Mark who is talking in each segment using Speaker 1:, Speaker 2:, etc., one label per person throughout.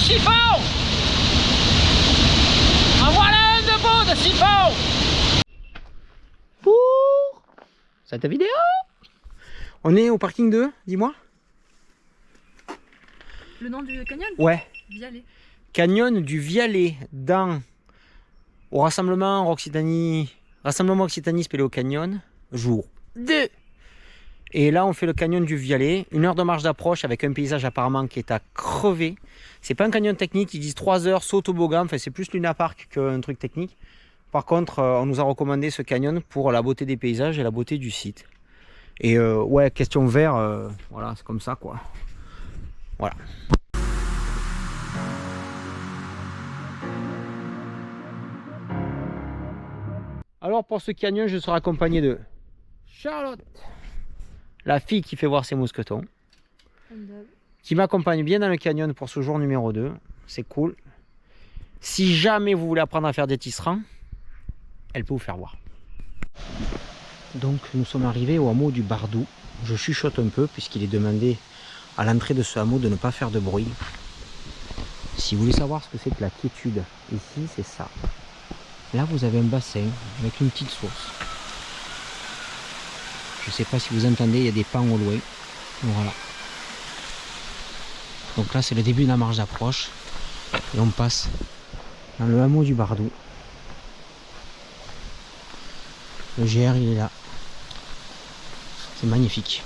Speaker 1: siphon. En voilà un de beau de siphon. Pour cette vidéo. On est au parking 2, dis-moi.
Speaker 2: Le nom du canyon?
Speaker 1: Ouais.
Speaker 2: Vialet.
Speaker 1: Canyon du Vialet au rassemblement Occitanie Spéléo Canyon, jour 2. Et là on fait le canyon du Vialet, 1 heure de marche d'approche avec un paysage apparemment qui est à crever. C'est pas un canyon technique, ils disent 3 heures saut toboggan, enfin c'est plus Luna Park qu'un truc technique. Par contre on nous a recommandé ce canyon pour la beauté des paysages et la beauté du site. Et ouais, question vert, voilà, c'est comme ça quoi. Voilà. Alors pour ce canyon, je serai accompagné de Charlotte, la fille qui fait voir ses mousquetons, qui m'accompagne bien dans le canyon pour ce jour numéro 2. C'est cool. Si jamais vous voulez apprendre à faire des tisserands, elle peut vous faire voir. Donc nous sommes arrivés au hameau du Bardou. Je chuchote un peu puisqu'il est demandé à l'entrée de ce hameau de ne pas faire de bruit. Si vous voulez savoir ce que c'est que la quiétude, ici c'est ça. Là vous avez un bassin avec une petite source. Je ne sais pas si vous entendez, il y a des pans au loin. Voilà. Donc là c'est le début de la marche d'approche. Et on passe dans le hameau du Bardou. Le GR il est là. C'est magnifique.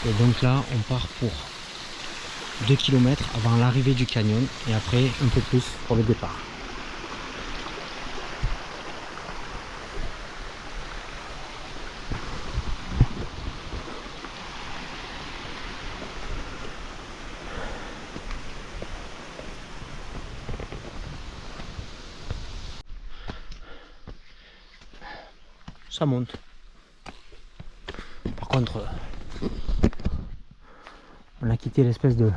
Speaker 1: Et donc là on part pour 2 km avant l'arrivée du canyon et après un peu plus pour le départ. Ça monte. Par contre, on a quitté l'espèce de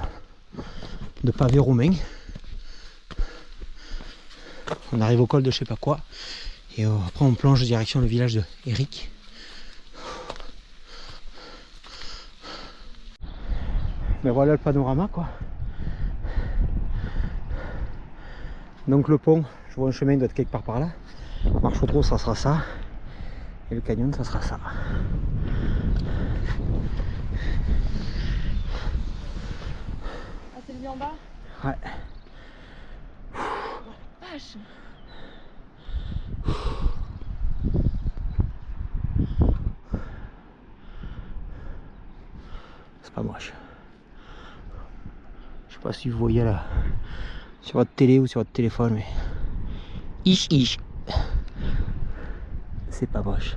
Speaker 1: pavé romain. On arrive au col de je sais pas quoi. Et après on plonge direction le village de Eric. Mais voilà le panorama quoi. Donc le pont, je vois un chemin, il doit être quelque part par là. Marche au trot, ça sera ça. Et le canyon, ça sera ça.
Speaker 2: Ah, c'est lui en bas?
Speaker 1: Ouais.
Speaker 2: Vache.
Speaker 1: C'est pas moche. Je sais pas si vous voyez là sur votre télé ou sur votre téléphone, mais ich. C'est pas moche.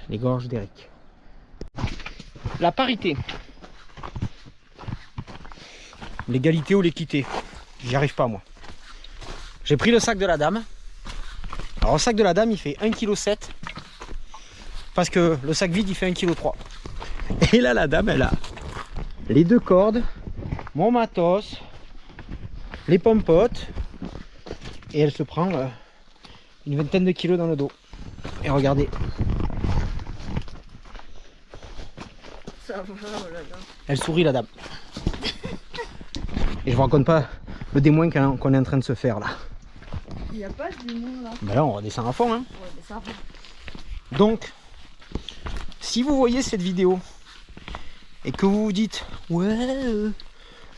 Speaker 1: Les gorges d'Eric. La parité. L'égalité ou l'équité. J'y arrive pas moi. J'ai pris le sac de la dame. Alors le sac de la dame il fait 1,7 kg. Parce que le sac vide il fait 1,3 kg. Et là la dame elle a les 2 cordes, mon matos, les pompotes. Et elle se prend une vingtaine de kilos dans le dos. Et regardez.
Speaker 2: Ça va, oh là là.
Speaker 1: Elle sourit la dame. Et je vous raconte pas le démoin qu'on est en train de se faire là.
Speaker 2: Il n'y a pas du monde là.
Speaker 1: Ben là on redescend à fond hein.
Speaker 2: Ouais, mais ça va.
Speaker 1: Donc si vous voyez cette vidéo et que vous vous dites ouais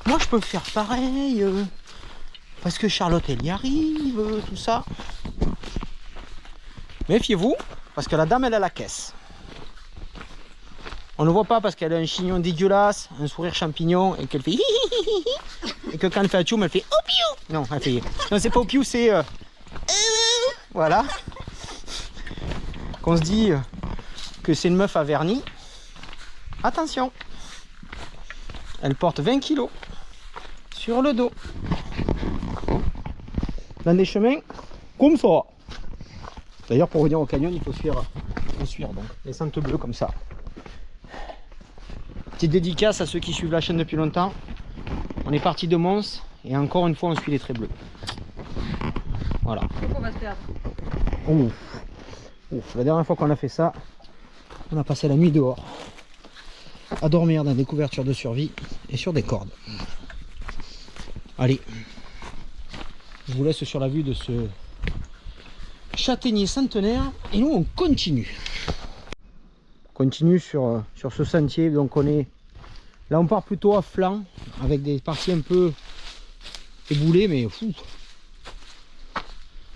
Speaker 1: moi je peux faire pareil parce que Charlotte elle y arrive, tout ça. Méfiez-vous parce que la dame elle a la caisse. On ne voit pas parce qu'elle a un chignon dégueulasse, un sourire champignon et qu'elle fait et que quand elle fait un tchoum elle fait opiou. Non, elle fait non c'est pas opiou, c'est voilà. Qu'on se dit que c'est une meuf à vernis. Attention. Elle porte 20 kg sur le dos. Dans des chemins comme ça. D'ailleurs pour venir au canyon il faut suivre donc les sentes bleues comme ça. Petite dédicace à ceux qui suivent la chaîne depuis longtemps. On est parti de Mons et encore une fois on suit les traits bleus. Voilà.
Speaker 2: Donc on va se perdre.
Speaker 1: Ouf. Ouf. La dernière fois qu'on a fait ça, on a passé la nuit dehors à dormir dans des couvertures de survie et sur des cordes. Allez, je vous laisse sur la vue de ce châtaignier centenaire et nous on continue. On continue sur ce sentier, donc on est là, on part plutôt à flanc avec des parties un peu éboulées, mais fou.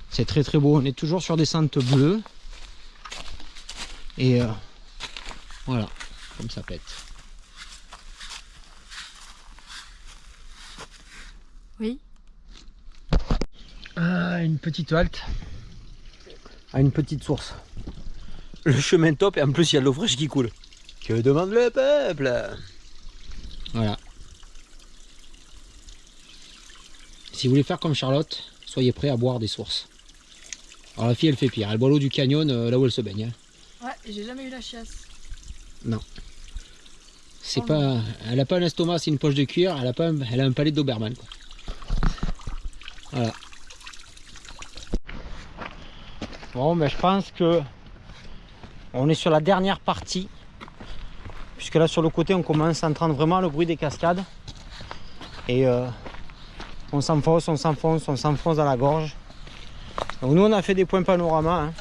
Speaker 1: C'est très très beau, on est toujours sur des sentes bleues et voilà, comme ça pète.
Speaker 2: Oui.
Speaker 1: Ah, une petite halte à une petite source. Le chemin top et en plus il y a de l'eau fraîche qui coule. Que demande le peuple? Voilà. Si vous voulez faire comme Charlotte, soyez prêts à boire des sources. Alors la fille elle fait pire, elle boit l'eau du canyon là où elle se baigne.
Speaker 2: Ouais, j'ai jamais eu la chiasse.
Speaker 1: Non. C'est pas. Elle a pas un estomac, c'est une poche de cuir, elle a un palais de Doberman quoi. Voilà. Bon ben je pense que on est sur la dernière partie. Puisque là sur le côté on commence à entendre vraiment le bruit des cascades. Et on s'enfonce, on s'enfonce, on s'enfonce dans la gorge. Donc nous on a fait des points panorama. Hein.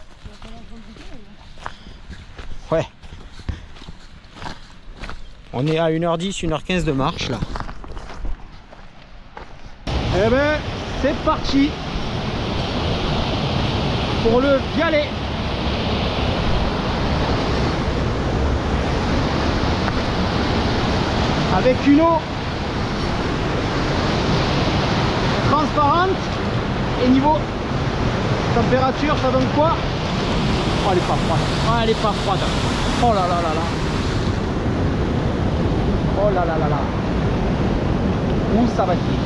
Speaker 1: Ouais. On est à 1h10, 1h15 de marche là. Eh ben c'est parti pour le Vialet. Avec une eau transparente et niveau température ça donne quoi? Oh elle est pas froide, oh elle est pas froide, oh là là là là, oh là là là là, où ça va-t-il?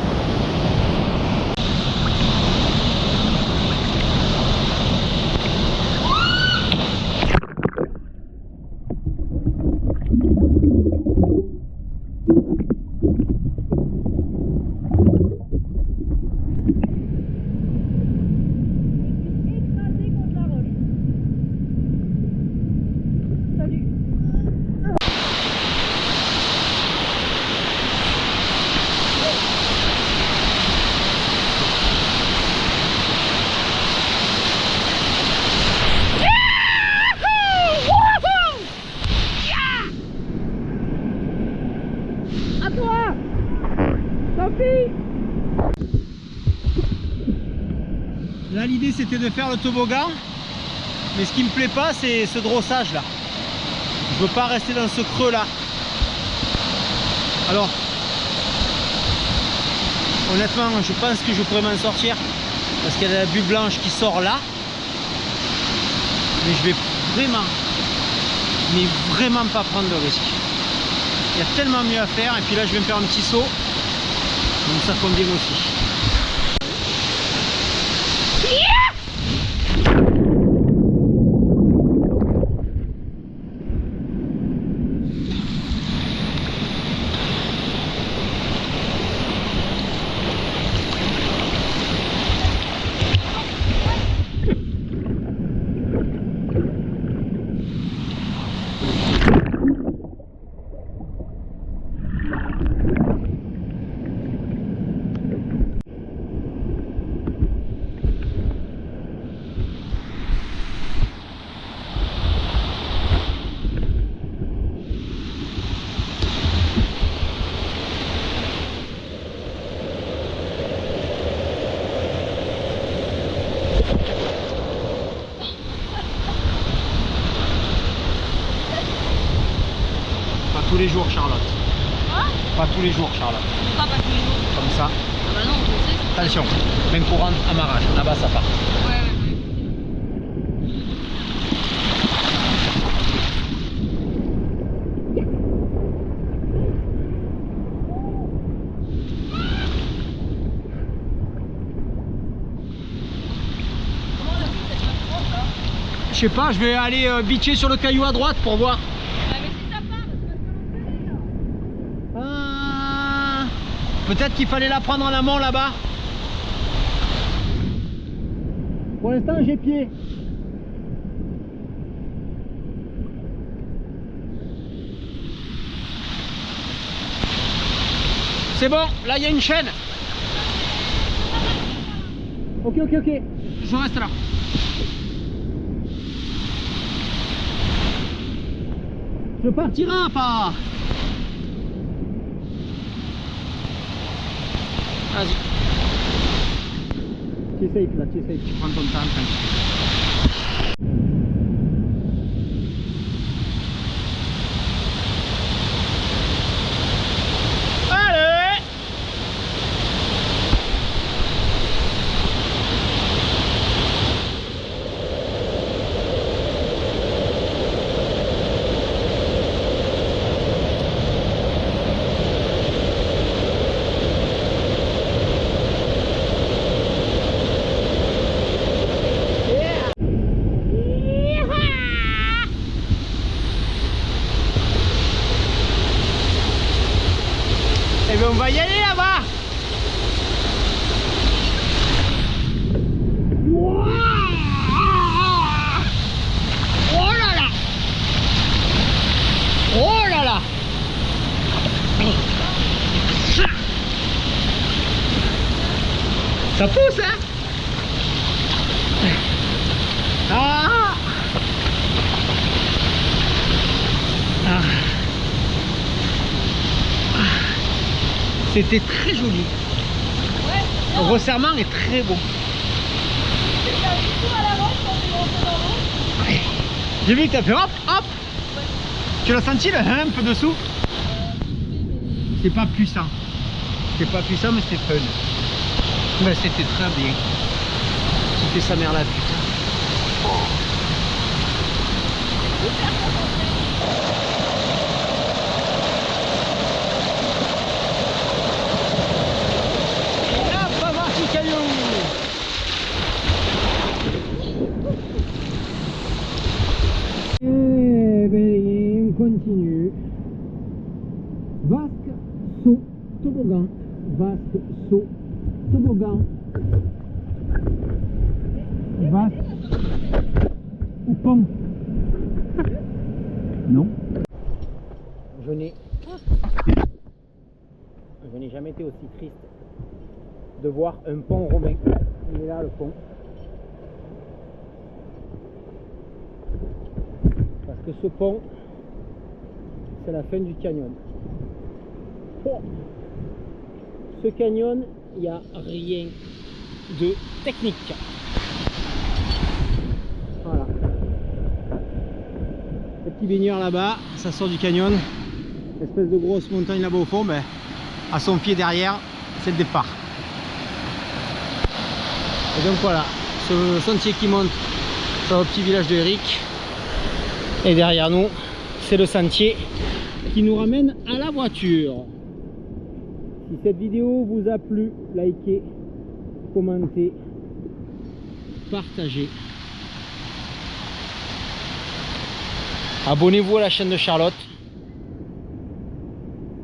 Speaker 1: Là l'idée c'était de faire le toboggan, mais ce qui me plaît pas c'est ce drossage là. Je veux pas rester dans ce creux là. Alors honnêtement je pense que je pourrais m'en sortir parce qu'il y a la bulle blanche qui sort là, mais je vais vraiment pas prendre de risque. Il y a tellement mieux à faire et puis là je vais me faire un petit saut, donc ça convient aussi. Tous les jours Charlotte.
Speaker 2: Quoi?
Speaker 1: Pas tous les jours Charlotte.
Speaker 2: Pourquoi pas tous les jours?
Speaker 1: Comme ça.
Speaker 2: Ah bah non, je sais.
Speaker 1: Attention, main courante, amarrage, là-bas ça part.
Speaker 2: Ouais.
Speaker 1: Je sais pas, je vais aller bitcher sur le caillou à droite pour voir.
Speaker 2: Ah mais si ça part, c'est parce que l'on connaît là.
Speaker 1: Peut-être qu'il fallait la prendre en amont là-bas. Pour l'instant, j'ai pied. C'est bon, là il y a une chaîne. Ok, je reste là. Je partirai pas. Vas-y. Tu es safe là, tu es safe. Tu prends ton temps, tranquille. Eh bien on va y aller là-bas. Oh là là. Oh là là. Ça pousse hein. Ah. Ah. C'était très joli.
Speaker 2: Ouais,
Speaker 1: Le resserrement est très beau. J'ai vu que tu as fait hop, hop.
Speaker 2: Ouais.
Speaker 1: Tu l'as senti le un peu dessous? C'est pas puissant. C'était pas puissant mais c'était fun. Mais c'était très bien. C'était sa mère la putain. Et ben, on continue. Vasque, saut, toboggan. Vasque, saut, toboggan. Vasque ou pont. Non. Je n'ai jamais été aussi triste de voir un pont romain. Il est là le pont. Parce que ce pont, c'est la fin du canyon. Oh. Ce canyon, il n'y a rien de technique. Voilà. Le petit baigneur là-bas, ça sort du canyon. Espèce de grosse montagne là-bas au fond, mais à son pied derrière, c'est le départ. Et donc voilà, ce sentier qui monte sur le petit village de Eric. Et derrière nous, c'est le sentier qui nous ramène à la voiture. Si cette vidéo vous a plu, likez, commentez, partagez. Abonnez-vous à la chaîne de Charlotte.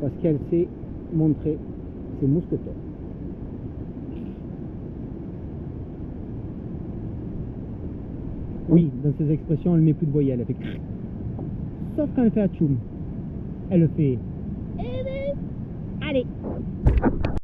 Speaker 1: Parce qu'elle sait montrer ses mousquetons. Oui, dans ses expressions, elle ne met plus de voyelles, elle fait crrr. Sauf quand elle fait atchoum. Elle le fait. Allez.